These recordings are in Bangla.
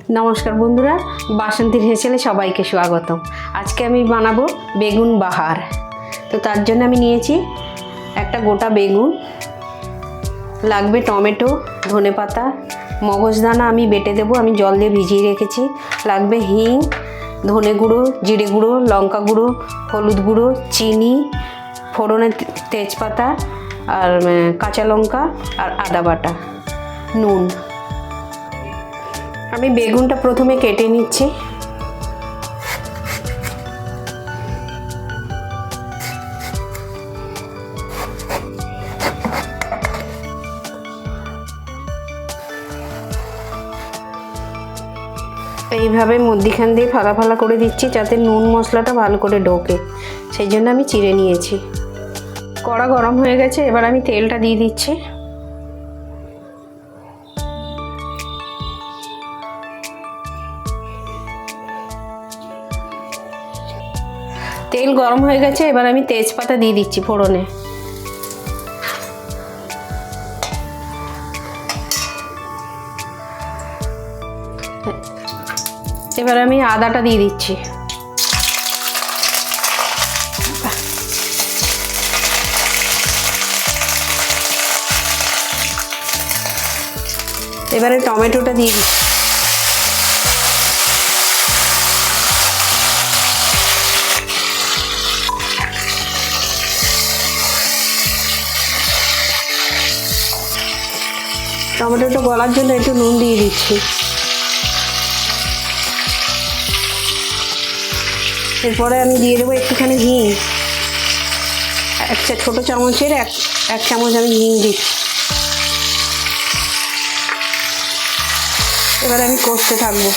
নমস্কার বন্ধুরা, বাসন্তীর হেসেলে সবাইকে স্বাগতম। আজকে আমি বানাবো বেগুন বাহার। তো তার জন্য আমি নিয়েছি একটা গোটা বেগুন, লাগবে টমেটো, ধনেপাতা, মগজদানা আমি বেটে দেবো, আমি জল দিয়ে ভিজিয়ে রেখেছি। লাগবে হিং, ধনে গুঁড়ো, জিরে গুঁড়ো, লঙ্কা গুঁড়ো, হলুদ গুঁড়ো, চিনি, ফোড়নে তেজপাতা আর কাঁচা লঙ্কা আর আদা বাটা, নুন। আমি বেগুনটা প্রথমে কেটে নিচ্ছি। এইভাবে মধ্যিখান দিয়ে ফালা ফালা করে দিচ্ছি যাতে নুন মশলাটা ভালো করে ঢোকে, সেই জন্য আমি চিড়ে নিয়েছি। কড়া গরম হয়ে গেছে, এবার আমি তেলটা দিয়ে দিচ্ছি। তেল গরম হয়ে গেছে, এবার আমি তেজপাতা দিয়ে দিচ্ছি ফোড়নে। এবার আমি আদাটা দিয়ে দিচ্ছি। এবারে টমেটোটা দিয়ে দিচ্ছি। টমেটোটা গলার জন্য একটু নুন দিয়ে দিচ্ছি। এরপরে আমি দিয়ে দেবো একটুখানি হিং, একটা ছোটো চামচের এক চামচ আমি হিং দিচ্ছি। এবার আমি কষতে থাকবো।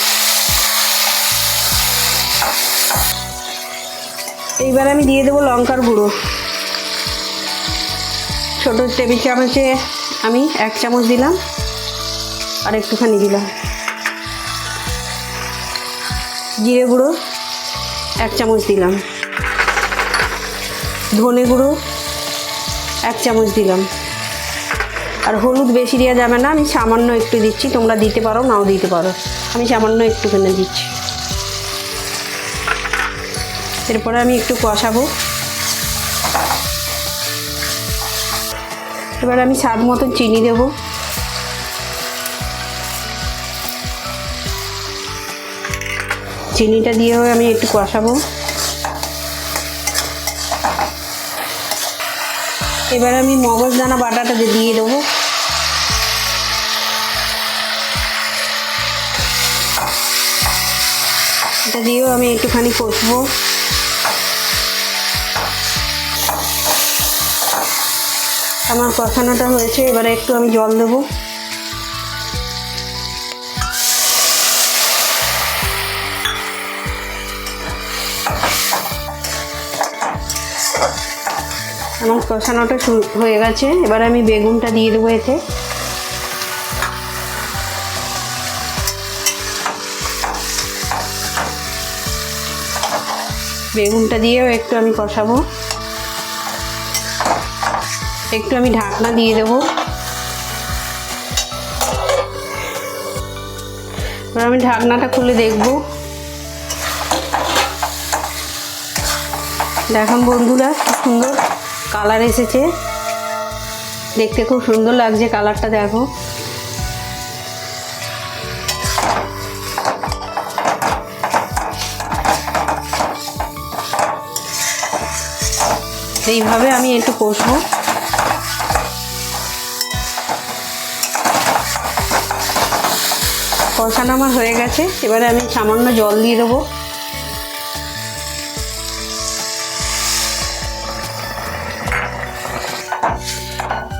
এইবার আমি দিয়ে দেবো লঙ্কার গুঁড়ো, ছোটো টেবিল চামচে আমি এক চামচ দিলাম আর একটুখানি দিলাম। জিরে গুঁড়ো এক চামচ দিলাম, ধনে গুঁড়ো এক চামচ দিলাম। আর হলুদ বেশি দেওয়া যাবে না, আমি সামান্য একটু দিচ্ছি, তোমরা দিতে পারো নাও দিতে পারো, আমি সামান্য একটুখানি দিচ্ছি। এরপরে আমি একটু কষাবো। এবার আমি স্বাদ মতন চিনি দেব। চিনিটা দিয়েও আমি একটু কষাবো। এবার আমি মগজদানা বাটাটা দিয়ে দেবো। এটা দিয়েও আমি একটুখানি কষবো। আমার কষানোটা হয়েছে, এবারে একটু আমি জল দেবো। আমার কষানোটা হয়ে গেছে, এবার আমি বেগুনটা দিয়ে দেবো এতে। বেগুনটা দিয়েও একটু আমি কষাবো। একটু আমি ঢাকনা দিয়ে দেবো। এবার আমি ঢাকনাটা খুলে দেখব। দেখুন বন্ধুরা, কি সুন্দর কালার এসেছে, দেখতে খুব সুন্দর লাগছে কালারটা, দেখো। এইভাবে আমি একটু কষবো। কষানো আমার হয়ে গেছে, এবারে আমি সামান্য জল দিয়ে দেবো।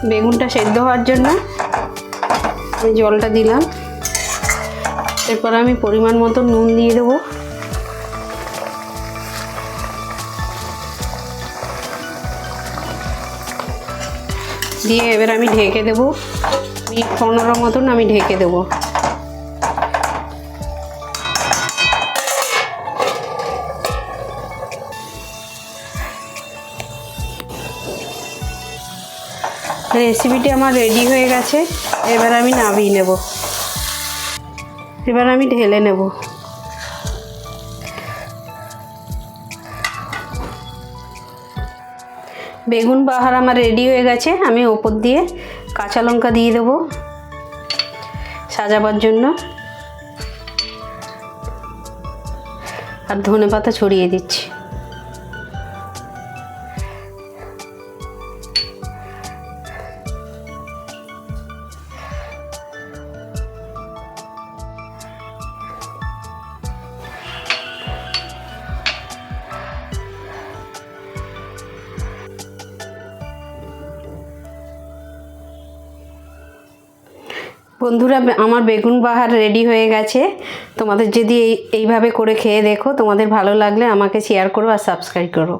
বেগুনটা সেদ্ধ হওয়ার জন্য আমি জলটা দিলাম। এরপর আমি পরিমাণ মতো নুন দিয়ে দেবো। দিয়ে এবার আমি ঢেকে দেবো, মিনিট 15 মতন আমি ঢেকে দেবো। রেসিপিটি আমার রেডি হয়ে গেছে, এবার আমি নামিয়ে নেব। এবার আমি ঢেলে নেব। বেগুন বাহার আমার রেডি হয়ে গেছে। আমি ওপর দিয়ে কাঁচা লঙ্কা দিয়ে দেবো সাজাবার জন্য, আর ধনেপাতা ছড়িয়ে দিচ্ছি। বন্ধুরা, আমার বেগুন বাহার রেডি হয়ে গেছে। তোমাদের যদি এইভাবে করে খেয়ে দেখো, তোমাদের ভালো লাগলে আমাকে শেয়ার করো আর সাবস্ক্রাইব করো।